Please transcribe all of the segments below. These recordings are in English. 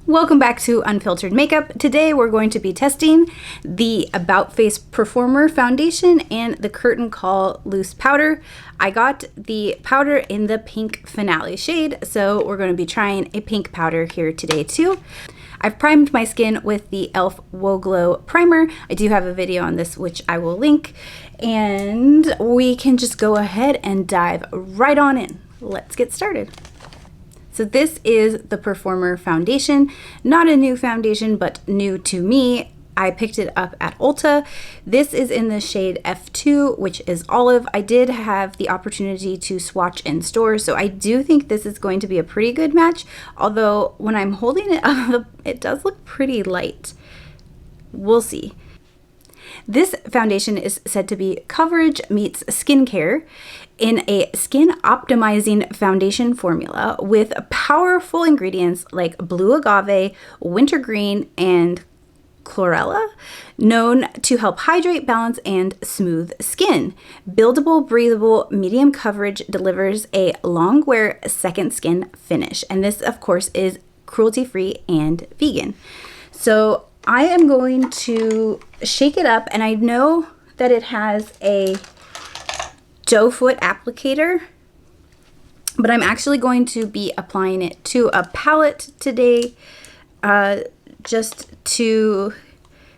Welcome back to Unfiltered Makeup. Today we're going to be testing the About Face Performer Foundation and the Curtain Call Loose Powder. I got the powder in the pink finale shade, so we're going to be trying a pink powder here today too. I've primed my skin with the e.l.f. Whoa Glow Primer. I do have a video on this which I will link, and we can just go ahead and dive right on in. Let's get started. So this is the Performer Foundation, not a new foundation, but new to me. I picked it up at Ulta. This is in the shade F2, which is olive. I did have the opportunity to swatch in store, so I do think this is going to be a pretty good match, although when I'm holding it up, it does look pretty light. We'll see. This foundation is said to be coverage meets skincare in a skin optimizing foundation formula with powerful ingredients like blue agave, wintergreen, and chlorella, known to help hydrate, balance, and smooth skin. Buildable, breathable, medium coverage delivers a long wear second skin finish. And this, of course, is cruelty-free and vegan. So I am going to shake it up, and I know that it has a doe foot applicator, but I'm actually going to be applying it to a palette today, just to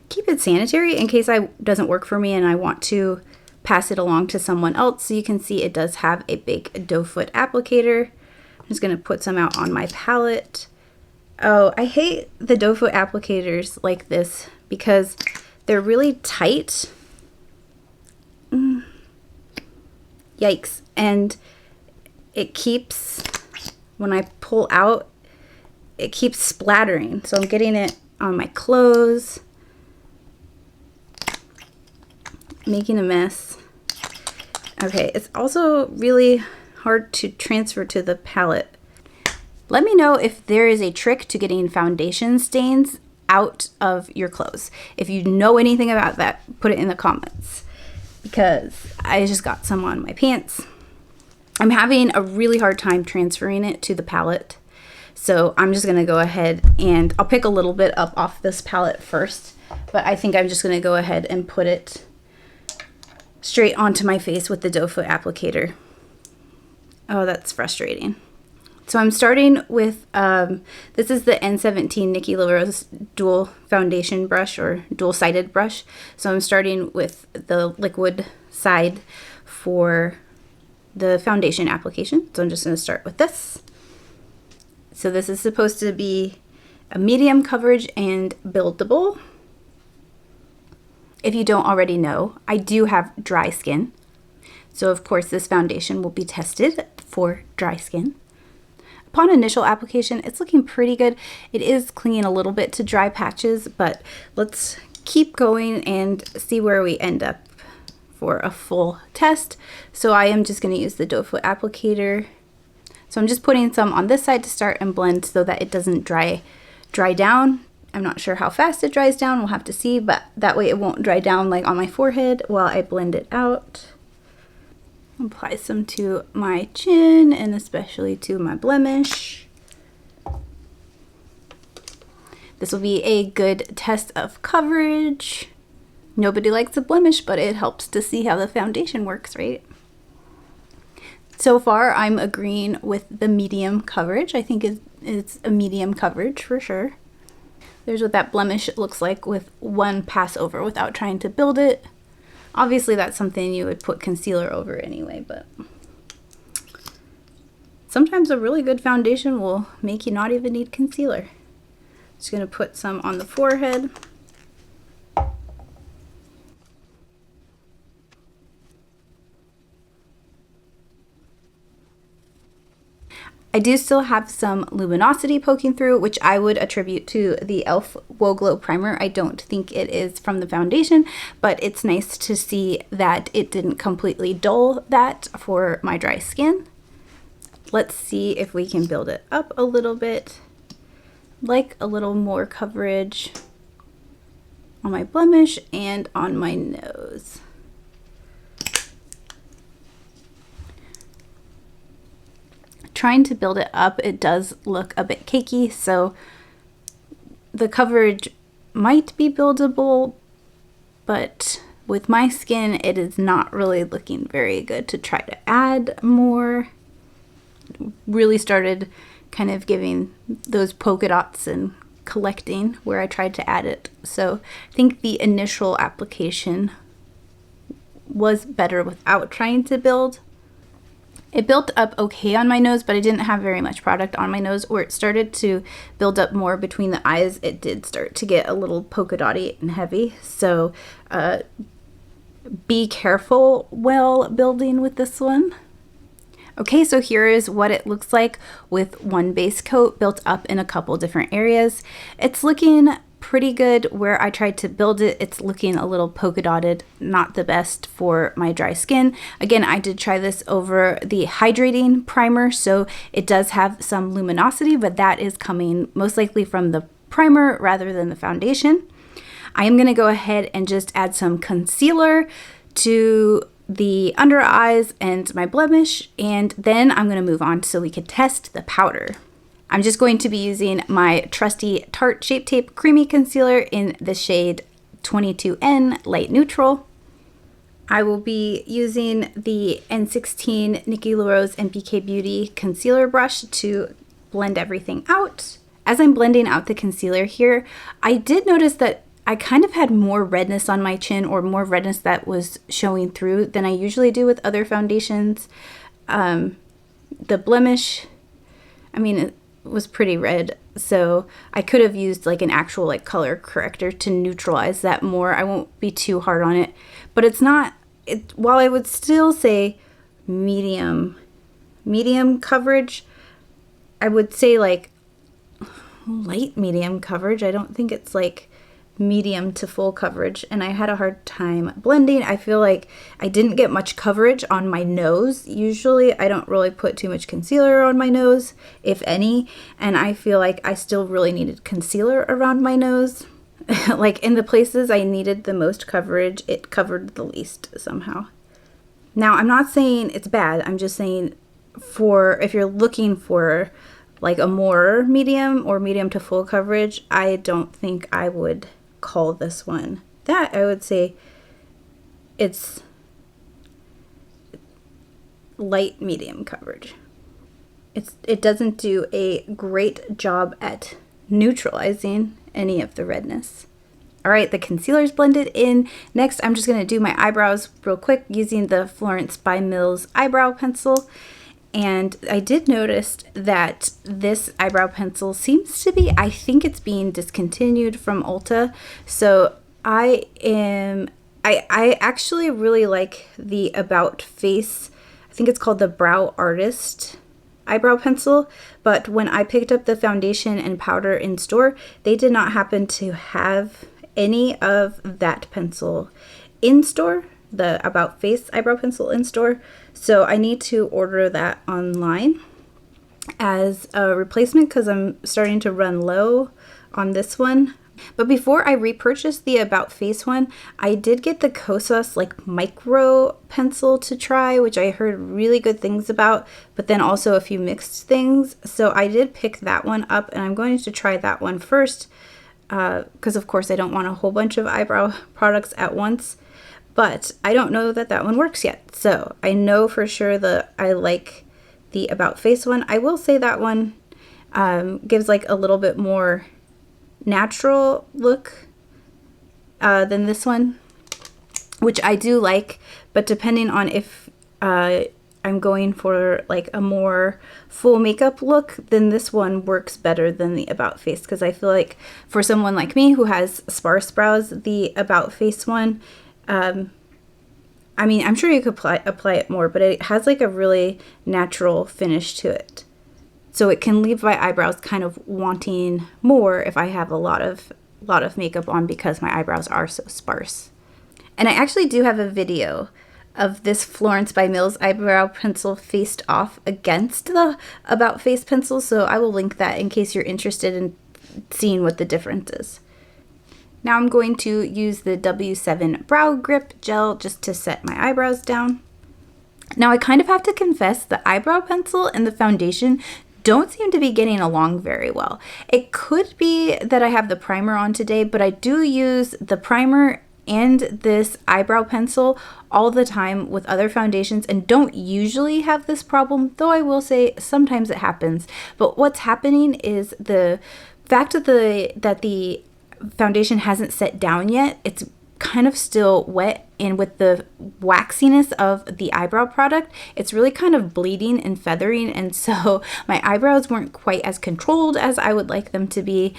keep it sanitary in case it doesn't work for me and I want to pass it along to someone else. So you can see it does have a big doe foot applicator. I'm just going to put some out on my palette. Oh, I hate the doe foot applicators like this because they're really tight. Yikes. And it keeps, when I pull out, it keeps splattering. So I'm getting it on my clothes, making a mess. Okay, it's also really hard to transfer to the palette. Let me know if there is a trick to getting foundation stains out of your clothes. If you know anything about that, put it in the comments, because I just got some on my pants. I'm having a really hard time transferring it to the palette. So I'm just gonna go ahead and I'll pick a little bit up off this palette first, but I think I'm just gonna go ahead and put it straight onto my face with the doe foot applicator. Oh, that's frustrating. So I'm starting with, this is the N17 Nikki LaRose dual foundation brush, or dual-sided brush. So I'm starting with the liquid side for the foundation application. So I'm just gonna start with this. So this is supposed to be a medium coverage and buildable. If you don't already know, I do have dry skin. So of course this foundation will be tested for dry skin. Upon initial application, it's looking pretty good. It is clinging a little bit to dry patches, but let's keep going and see where we end up for a full test. So I am just going to use the doe foot applicator. So I'm just putting some on this side to start and blend so that it doesn't dry down. I'm not sure how fast it dries down. We'll have to see, but that way it won't dry down like on my forehead while I blend it out. Apply some to my chin and especially to my blemish. This will be a good test of coverage. Nobody likes a blemish, but it helps to see how the foundation works, right? So far, I'm agreeing with the medium coverage. I think it's a medium coverage for sure. There's what that blemish looks like with one pass over without trying to build it. Obviously, that's something you would put concealer over anyway, but sometimes a really good foundation will make you not even need concealer. Just gonna put some on the forehead. I do still have some luminosity poking through, which I would attribute to the e.l.f. Whoa Glow Primer. I don't think it is from the foundation, but it's nice to see that it didn't completely dull that for my dry skin. Let's see if we can build it up a little bit, like a little more coverage on my blemish and on my nose. Trying to build it up, it does look a bit cakey, so the coverage might be buildable, but with my skin, it is not really looking very good to try to add more. Really started kind of giving those polka dots and collecting where I tried to add it. So I think the initial application was better without trying to build. It built up okay on my nose, but I didn't have very much product on my nose. Where it started to build up more between the eyes, it did start to get a little polka dotty and heavy. So be careful while building with this one. Okay, so here is what it looks like with one base coat built up in a couple different areas. It's looking pretty good. Where I tried to build it, it's looking a little polka dotted, not the best for my dry skin. Again, I did try this over the hydrating primer, so it does have some luminosity, but that is coming most likely from the primer rather than the foundation. I am going to go ahead and just add some concealer to the under eyes and my blemish, and then I'm going to move on so we can test the powder. I'm just going to be using my trusty Tarte Shape Tape Creamy Concealer in the shade 22N Light Neutral. I will be using the N16 Nikki LaRose and BK Beauty concealer brush to blend everything out. As I'm blending out the concealer here, I did notice that I kind of had more redness on my chin, or more redness that was showing through than I usually do with other foundations. The blemish, I mean, it was pretty red, so I could have used like an actual like color corrector to neutralize that more. I won't be too hard on it, but it's not, while I would still say medium coverage, I would say like light medium coverage. I don't think it's like medium to full coverage, and I had a hard time blending. I feel like I didn't get much coverage on my nose. Usually I don't really put too much concealer on my nose, if any, and I feel like I still really needed concealer around my nose. Like in the places I needed the most coverage, it covered the least somehow. Now, I'm not saying it's bad. I'm just saying for if you're looking for like a more medium or medium to full coverage, I don't think I would call this one that. I would say it's light medium coverage. It doesn't do a great job at neutralizing any of the redness. All right, the concealer's blended in. Next, I'm just going to do my eyebrows real quick using the Florence by Mills eyebrow pencil. And I did notice that this eyebrow pencil seems to be, I think it's being discontinued from Ulta. So I actually really like the About Face, I think it's called the Brow Artist eyebrow pencil. But when I picked up the foundation and powder in store, they did not happen to have any of that pencil in store, the About Face eyebrow pencil in store. So I need to order that online as a replacement because I'm starting to run low on this one. But before I repurchased the About Face one, I did get the Kosas like micro pencil to try, which I heard really good things about, but then also a few mixed things. So I did pick that one up, and I'm going to try that one first because of course I don't want a whole bunch of eyebrow products at once. But I don't know that that one works yet. So I know for sure that I like the About Face one. I will say that one gives like a little bit more natural look than this one, which I do like. But depending on if I'm going for like a more full makeup look, then this one works better than the About Face. Because I feel like for someone like me who has sparse brows, the About Face one, I mean, I'm sure you could apply it more, but it has like a really natural finish to it. So it can leave my eyebrows kind of wanting more if I have a lot of makeup on because my eyebrows are so sparse. And I actually do have a video of this Florence by Mills eyebrow pencil faced off against the About Face pencil, so I will link that in case you're interested in seeing what the difference is. Now I'm going to use the W7 Brow Grip Gel just to set my eyebrows down. Now I kind of have to confess the eyebrow pencil and the foundation don't seem to be getting along very well. It could be that I have the primer on today, but I do use the primer and this eyebrow pencil all the time with other foundations and don't usually have this problem, though I will say sometimes it happens. But what's happening is the fact that the foundation hasn't set down yet, it's kind of still wet, and with the waxiness of the eyebrow product, it's really kind of bleeding and feathering, and so my eyebrows weren't quite as controlled as I would like them to be,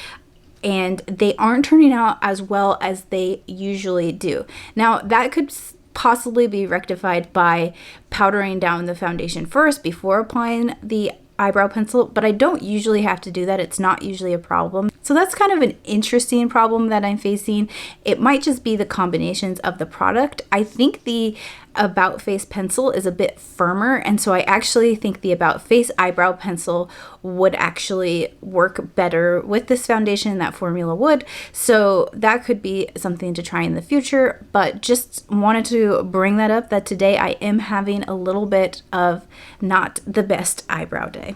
and they aren't turning out as well as they usually do. Now, that could possibly be rectified by powdering down the foundation first before applying the eyebrow pencil, but I don't usually have to do that. It's not usually a problem. So that's kind of an interesting problem that I'm facing. It might just be the combinations of the product. I think the About Face pencil is a bit firmer, and so I actually think the About Face eyebrow pencil would actually work better with this foundation. That formula would. So that could be something to try in the future, but just wanted to bring that up, that today I am having a little bit of not the best eyebrow day.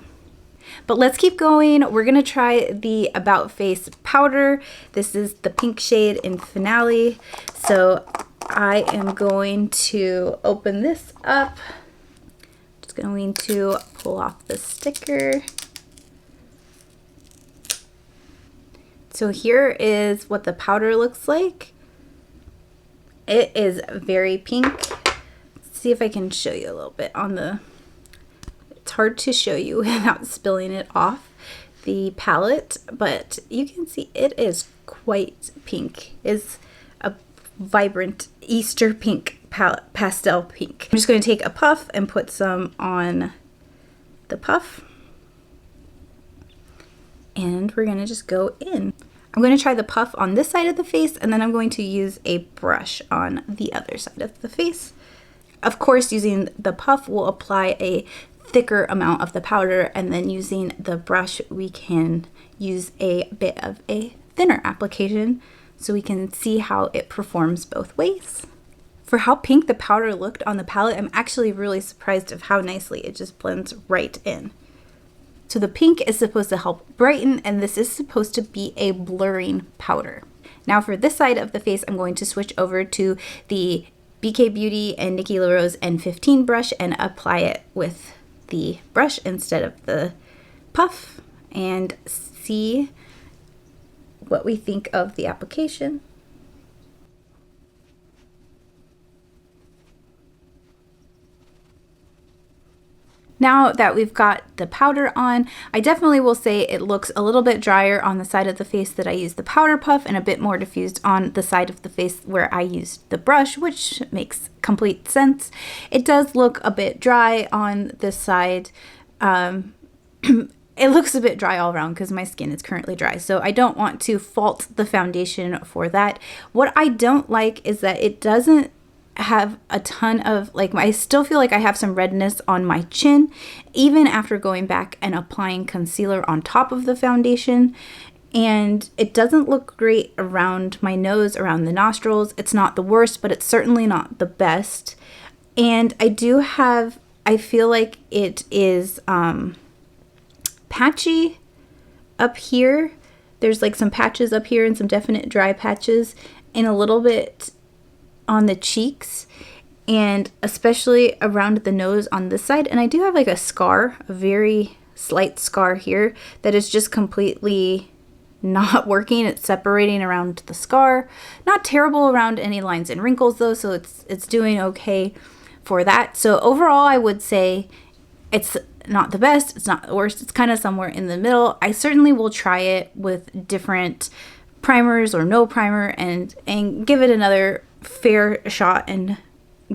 But let's keep going. We're going to try the About Face powder. This is the pink shade in Finale. So I am going to open this up. Just going to pull off the sticker. So here is what the powder looks like. It is very pink. Let's see if I can show you a little bit on the... It's hard to show you without spilling it off the palette, but you can see it is quite pink. It's a vibrant Easter pink palette, pastel pink. I'm just going to take a puff and put some on the puff, and we're going to just go in. I'm going to try the puff on this side of the face, and then I'm going to use a brush on the other side of the face. Of course, using the puff, we'll apply a thicker amount of the powder, and then using the brush we can use a bit of a thinner application so we can see how it performs both ways. For how pink the powder looked on the palette, I'm actually really surprised of how nicely it just blends right in. So the pink is supposed to help brighten, and this is supposed to be a blurring powder. Now for this side of the face, I'm going to switch over to the BK Beauty and Nikki LaRose N15 brush and apply it with the brush instead of the puff and see what we think of the application. Now that we've got the powder on, I definitely will say it looks a little bit drier on the side of the face that I used the powder puff, and a bit more diffused on the side of the face where I used the brush, which makes complete sense. It does look a bit dry on this side. It looks a bit dry all around because my skin is currently dry, so I don't want to fault the foundation for that. What I don't like is that it doesn't have a ton of, like, I still feel like I have some redness on my chin even after going back and applying concealer on top of the foundation, and it doesn't look great around my nose, around the nostrils. It's not the worst, but it's certainly not the best. And I feel like it is patchy up here. There's like some patches up here and some definite dry patches, and a little bit on the cheeks, and especially around the nose on this side. And I do have like a scar, a very slight scar here that is just completely not working. It's separating around the scar. Not terrible around any lines and wrinkles though, so it's doing okay for that. So overall, I would say it's not the best, it's not the worst, it's kind of somewhere in the middle. I certainly will try it with different primers or no primer and give it another fair shot and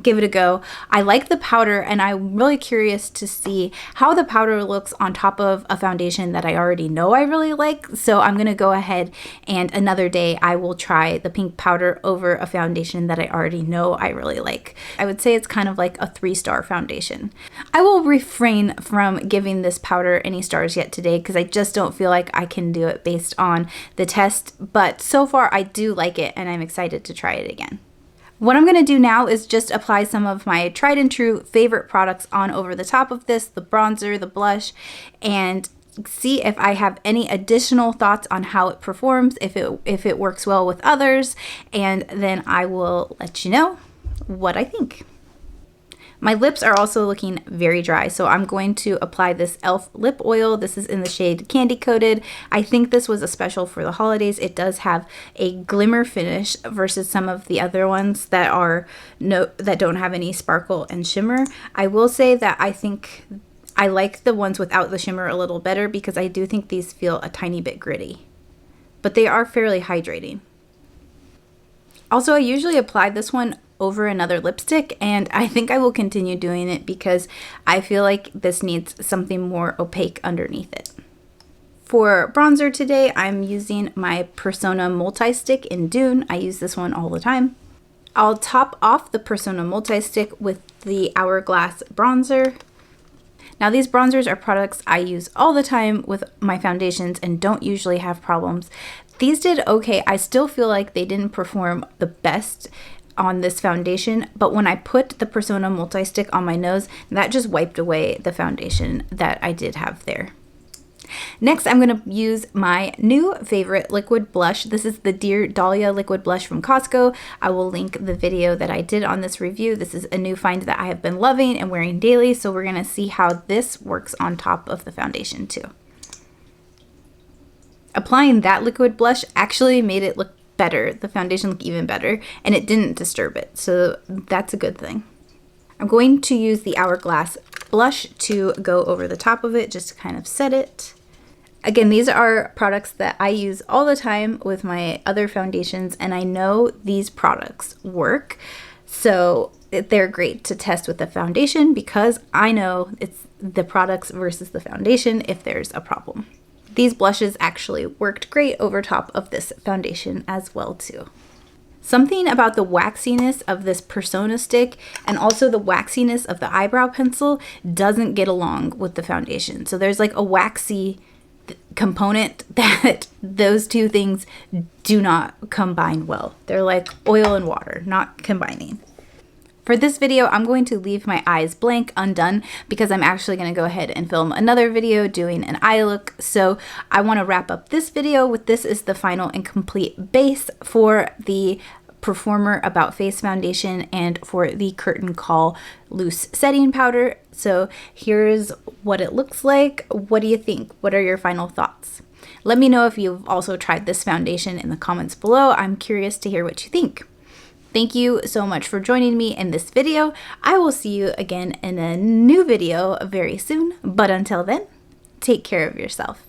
give it a go. I like the powder, and I'm really curious to see how the powder looks on top of a foundation that I already know I really like. So I'm gonna go ahead, and another day I will try the pink powder over a foundation that I already know I really like. I would say it's kind of like a 3-star foundation. I will refrain from giving this powder any stars yet today because I just don't feel like I can do it based on the test, but so far I do like it and I'm excited to try it again. What I'm going to do now is just apply some of my tried and true favorite products on over the top of this, the bronzer, the blush, and see if I have any additional thoughts on how it performs, if it works well with others, and then I will let you know what I think. My lips are also looking very dry, so I'm going to apply this e.l.f. lip oil. This is in the shade Candy Coated. I think this was a special for the holidays. It does have a glimmer finish versus some of the other ones that don't have any sparkle and shimmer. I will say that I think I like the ones without the shimmer a little better because I do think these feel a tiny bit gritty, but they are fairly hydrating. Also, I usually apply this one over another lipstick, and I think I will continue doing it because I feel like this needs something more opaque underneath it. For bronzer today, I'm using my Persona Multi-Stick in Dune. I use this one all the time. I'll top off the Persona Multi-Stick with the Hourglass bronzer. Now, these bronzers are products I use all the time with my foundations and don't usually have problems. These did okay. I still feel like they didn't perform the best on this foundation, but when I put the Persona Multi-Stick on my nose, that just wiped away the foundation that I did have there. Next, I'm going to use my new favorite liquid blush. This is the Dear Dahlia liquid blush from Costco. I will link the video that I did on this review. This is a new find that I have been loving and wearing daily, so we're going to see how this works on top of the foundation too. Applying that liquid blush actually made it look better, the foundation look even better, and it didn't disturb it, so that's a good thing. I'm going to use the Hourglass blush to go over the top of it just to kind of set it. Again, these are products that I use all the time with my other foundations, and I know these products work, so they're great to test with the foundation because I know it's the products versus the foundation if there's a problem. These blushes actually worked great over top of this foundation as well too. Something about the waxiness of this Persona stick and also the waxiness of the eyebrow pencil doesn't get along with the foundation. So there's like a waxy component that those two things do not combine well. They're like oil and water, not combining. For this video, I'm going to leave my eyes blank, undone, because I'm actually going to go ahead and film another video doing an eye look. So I want to wrap up this video with this is the final and complete base for the Performer About Face foundation and for the Curtain Call loose setting powder. So here's what it looks like. What do you think? What are your final thoughts? Let me know if you've also tried this foundation in the comments below. I'm curious to hear what you think. Thank you so much for joining me in this video. I will see you again in a new video very soon, but until then, take care of yourself.